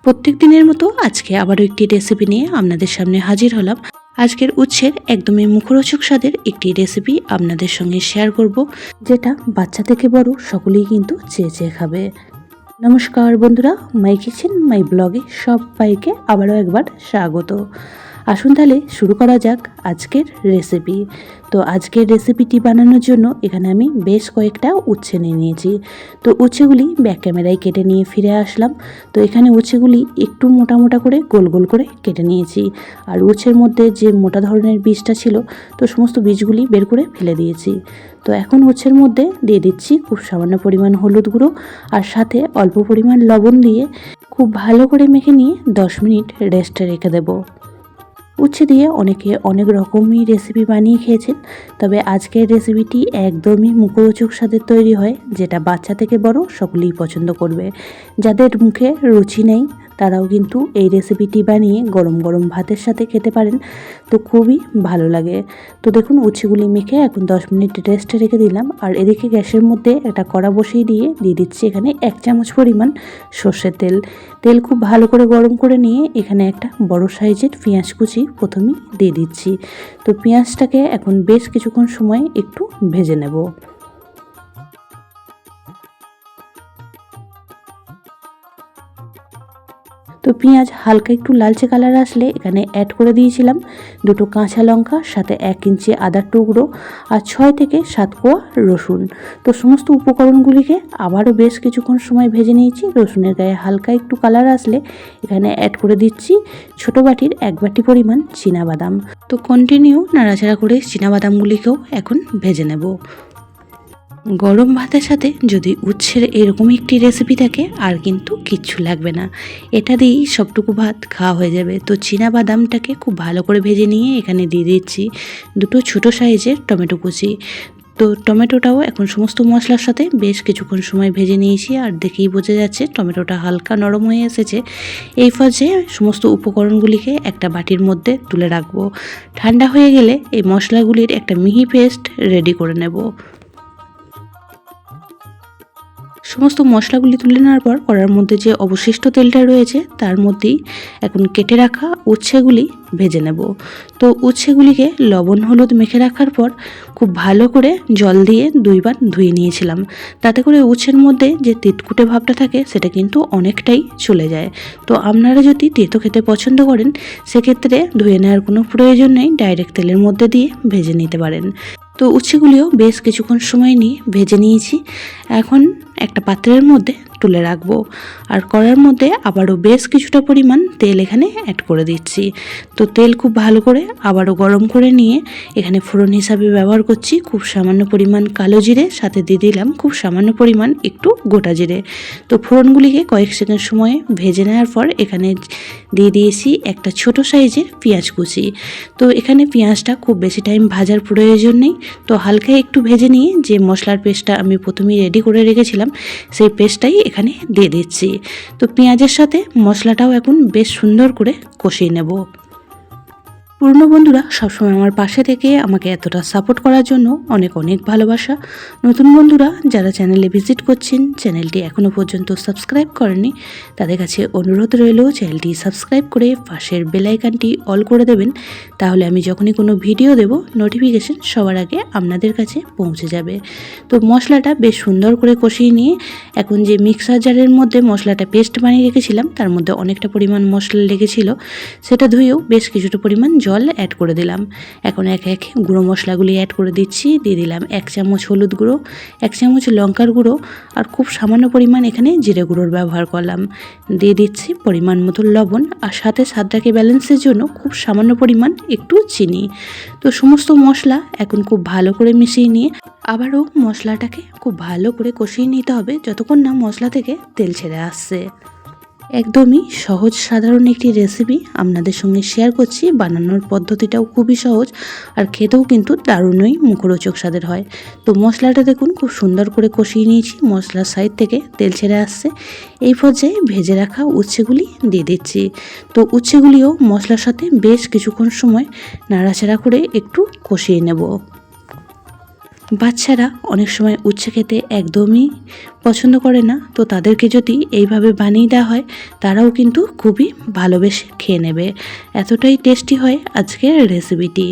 প্রত্যেক দিনের মতো আজকে আবারও একটি রেসিপি নিয়ে আপনাদের সামনে হাজির হলাম। আজকের উচ্ছের একদমই মুখরোচক স্বাদের একটি রেসিপি আপনাদের সঙ্গে শেয়ার করব, যেটা বাচ্চা থেকে বড় সকলেই কিন্তু চেয়ে চেয়ে খাবে। নমস্কার বন্ধুরা, মাই কিচেন মাই ব্লগে সবাইকে আবারও একবার স্বাগত। আসুন তাহলে শুরু করা যাক আজকের রেসিপি। তো আজকের রেসিপিটি বানানোর জন্য এখানে আমি বেশ কয়েকটা উচ্ছে নিয়ে নিয়েছি। তো উচ্ছেগুলি ব্যাক ক্যামেরায় কেটে নিয়ে ফিরে আসলাম। তো এখানে উচ্ছেগুলি একটু মোটা মোটা করে গোল গোল করে কেটে নিয়েছি। আর উচ্ছের মধ্যে যে মোটা ধরনের বীজটা ছিল, তো সমস্ত বীজগুলি বের করে ফেলে দিয়েছি। তো এখন উচ্ছের মধ্যে দিয়ে দিচ্ছি খুব সামান্য পরিমাণ হলুদ গুঁড়ো, আর সাথে অল্প পরিমাণ লবণ দিয়ে খুব ভালো করে মেখে নিয়ে 10 মিনিট রেস্টে রেখে দেবো। উচ্ছে দিয়ে অনেকে অনেক রকমই রেসিপি বানিয়ে খেয়েছেন, তবে আজকের রেসিপিটি একদমই মুখরোচক স্বাদের তৈরি হয়, যেটা বাচ্চা থেকে বড় সকলেই পছন্দ করবে। যাদের মুখে রুচি নেই তারাও কিন্তু এই রেসিপিটি বানিয়ে গরম গরম ভাতের সাথে খেতে পারেন, তো খুবই ভালো লাগে। তো দেখুন, উচ্ছেগুলি মেখে এখন 10 মিনিট রেস্টে রেখে দিলাম। আর এদিকে গ্যাসের মধ্যে একটা কড়া বসিয়ে দিয়ে দিচ্ছি এখানে 1 চামচ পরিমাণ সর্ষের তেল। তেল খুব ভালো করে গরম করে নিয়ে এখানে একটা বড় সাইজের পেঁয়াজ কুচি প্রথমেই দিয়ে দিচ্ছি। তো পেঁয়াজটাকে এখন বেশ কিছুক্ষণ সময় একটু ভেজে নেব। তো পেঁয়াজ হালকা একটু লালচে কালার আসলে এখানে অ্যাড করে দিয়েছিলাম 2 কাঁচা লঙ্কা, সাথে 1 ইঞ্চি আদার টুকরো, আর 6 থেকে 7 কোয়া রসুন। তো সমস্ত উপকরণগুলিকে আবারও বেশ কিছুক্ষণ সময় ভেজে নিয়েছি। রসুনের গায়ে হালকা একটু কালার আসলে এখানে অ্যাড করে দিচ্ছি ছোটো বাটির 1 বাটি পরিমাণ চীনাবাদাম। তো কন্টিনিউ নাড়াচাড়া করে চীনাবাদামগুলিকেও এখন ভেজে নেব। গরম ভাতের সাথে যদি উচ্ছের এরকম একটি রেসিপি থাকে আর কিন্তু কিচ্ছু লাগবে না, এটা দিয়েই সবটুকু ভাত খাওয়া হয়ে যাবে। তো চীনাবাদামটাকে খুব ভালো করে ভেজে নিয়ে এখানে দিয়ে দিচ্ছি 2 ছোটো সাইজের টমেটো কুচি। তো টমেটোটাও এখন সমস্ত মশলার সাথে বেশ কিছুক্ষণ সময় ভেজে নিয়েছি, আর দেখেই বোঝা যাচ্ছে টমেটোটা হালকা নরম হয়ে এসেছে। এই পর্যায়ে সমস্ত উপকরণগুলিকে একটা বাটির মধ্যে তুলে রাখবো। ঠান্ডা হয়ে গেলে এই মশলাগুলির একটা মিহি পেস্ট রেডি করে নেব। সমস্ত মশলাগুলি তুলে নেওয়ার পর কড়ার মধ্যে যে অবশিষ্ট তেলটা রয়েছে তার মধ্যেই এখন কেটে রাখা উচ্ছেগুলি ভেজে নেব। তো উচ্ছেগুলিকে লবণ হলুদ মেখে রাখার পর খুব ভালো করে জল দিয়ে 2 বার ধুয়ে নিয়েছিলাম। তাতে করে উচ্ছের মধ্যে যে তিতকুটে ভাবটা থাকে সেটা কিন্তু অনেকটাই চলে যায়। তো আপনারা যদি তেতো খেতে পছন্দ করেন সেক্ষেত্রে ধুয়ে নেওয়ার কোনো প্রয়োজন নেই, ডাইরেক্ট তেলের মধ্যে দিয়ে ভেজে নিতে পারেন। তো উচ্ছেগুলিও বেশ কিছুক্ষণ সময় নিয়ে ভেজে নিয়েছি। এখন একটা পাত্রের মধ্যে তুলে রাখবো, আর কড়ার মধ্যে আবারও বেশ কিছুটা পরিমাণ তেল এখানে অ্যাড করে দিচ্ছি। তো তেল খুব ভালো করে আবারও গরম করে নিয়ে এখানে ফোড়ন হিসাবে ব্যবহার করছি খুব সামান্য পরিমাণ কালো জিরে, সাথে দিয়ে দিলাম খুব সামান্য পরিমাণ একটু গোটা জিরে। তো ফোড়নগুলিকে কয়েক সেকেন্ড সময় ভেজে নেওয়ার পর এখানে দিয়ে দিয়েছি একটা ছোট সাইজের পেঁয়াজ কুচি। তো এখানে পেঁয়াজটা খুব বেশি টাইম ভাজার প্রয়োজন নেই, তো হালকা একটু ভেজে নিয়ে যে মশলার পেস্টটা আমি প্রথমেই রেডি করে রেখেছিলাম সেই পেস্টটাই এখানে দিয়ে দিচ্ছি। তো পেঁয়াজের সাথে মশলাটাও এখন বেশ সুন্দর করে কষিয়ে নেব। পুরনো বন্ধুরা সবসময় আমার পাশে থেকে আমাকে এতটা সাপোর্ট করার জন্য অনেক অনেক ভালোবাসা। নতুন বন্ধুরা যারা চ্যানেলে ভিজিট করছেন, চ্যানেলটি এখনও পর্যন্ত সাবস্ক্রাইব করেননি, তাদের কাছে অনুরোধ রইল চ্যানেলটি সাবস্ক্রাইব করে পাশের বেল আইকনটি অল করে দেবেন। তাহলে আমি যখনই কোনো ভিডিও দেব নোটিফিকেশন সবার আগে আপনাদের কাছে পৌঁছে যাবে। তো মশলাটা বেশ সুন্দর করে কষিয়ে নিয়ে এখন যে মিক্সার জারের মধ্যে মশলাটা পেস্ট বানিয়ে রেখেছিলাম তার মধ্যে অনেকটা পরিমাণ মশলা লেগেছিল, সেটা ধুয়েও বেশ কিছুটা পরিমাণ জল অ্যাড করে দিলাম। এখন এক এক গুঁড়ো মশলাগুলি অ্যাড করে দিচ্ছি। দিয়ে দিলাম 1 চামচ হলুদ গুঁড়ো, 1 চামচ লঙ্কার গুঁড়ো, আর খুব সামান্য পরিমাণ এখানে জিরে গুঁড়োর ব্যবহার করলাম। দিয়ে দিচ্ছি পরিমাণ মতো লবণ, আর সাথে স্বাদটাকে ব্যালেন্সের জন্য খুব সামান্য পরিমাণ একটু চিনি। তো সমস্ত মশলা এখন খুব ভালো করে মিশিয়ে নিয়ে আবারও মশলাটাকে খুব ভালো করে কষিয়ে নিতে হবে যতক্ষণ না মশলা থেকে তেল ছেড়ে আসছে। একদমই সহজ সাধারণ একটি রেসিপি আপনাদের সঙ্গে শেয়ার করছি। বানানোর পদ্ধতিটাও খুবই সহজ, আর খেতেও কিন্তু দারুণই মুখরোচক স্বাদের হয়। তো মশলাটা দেখুন খুব সুন্দর করে কষিয়ে নিয়েছি, মশলার সাইড থেকে তেল ছেড়ে আসছে। এই পর্যায়ে ভেজে রাখা উচ্ছেগুলি দিয়ে দিচ্ছি। তো উচ্ছেগুলিও মশলার সাথে বেশ কিছুক্ষণ সময় নাড়াচাড়া করে একটু কষিয়ে নেব। বাচ্চারা অনেক সময় উচ্ছে খেতে একদমই পছন্দ করে না, তো তাদেরকে যদি এইভাবে বানিয়ে দেওয়া হয় তারাও কিন্তু খুবই ভালোবেসে খেয়ে নেবে। এতটাই টেস্টি হয় আজকের রেসিপিটি।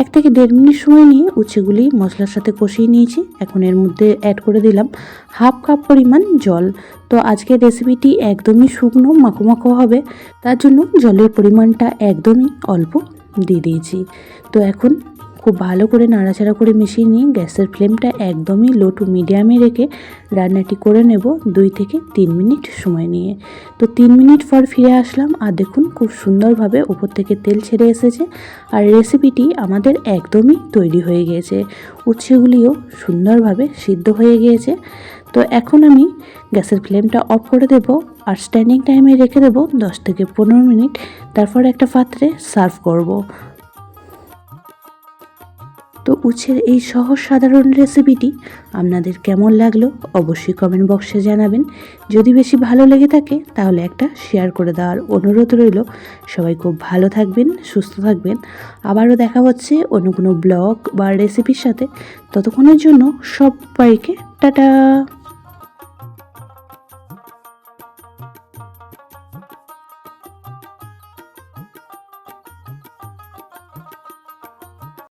1 থেকে 1.5 মিনিট সময় নিয়ে উচ্ছেগুলি মশলার সাথে কষিয়ে নিয়েছি। এখন এর মধ্যে অ্যাড করে দিলাম 1/2 কাপ পরিমাণ জল। তো আজকের রেসিপিটি একদমই শুকনো মাখো মাখো হবে, তার জন্য জলের পরিমাণটা একদমই অল্প দিয়ে দিয়েছি। তো এখন খুব ভালো করে নাড়াচাড়া করে মিশিয়ে নিয়ে গ্যাসের ফ্লেমটা একদমই লো টু মিডিয়ামে রেখে রান্নাটি করে নেব 2 থেকে 3 মিনিট সময় নিয়ে। তো 3 মিনিট পর ফিরে আসলাম, আর দেখুন খুব সুন্দরভাবে উপর থেকে তেল ছেড়ে এসেছে আর রেসিপিটি আমাদের একদমই তৈরি হয়ে গিয়েছে। উচ্ছেগুলিও সুন্দরভাবে সিদ্ধ হয়ে গিয়েছে। তো এখন আমি গ্যাসের ফ্লেমটা অফ করে দেব আর স্ট্যান্ডিং টাইমে রেখে দেব 10 থেকে 15 মিনিট। তারপর একটা পাত্রে সার্ভ করব। তো উচ্ছের এই সহজ সাধারণ রেসিপিটি আপনাদের কেমন লাগলো অবশ্যই কমেন্ট বক্সে জানাবেন। যদি বেশি ভালো লেগে থাকে তাহলে একটা শেয়ার করে দেওয়ার অনুরোধ রইল। সবাই খুব ভালো থাকবেন, সুস্থ থাকবেন। আবারও দেখা হচ্ছে অন্য কোনো ব্লগ বা রেসিপির সাথে। ততক্ষণের জন্য সবাইকে টাটা।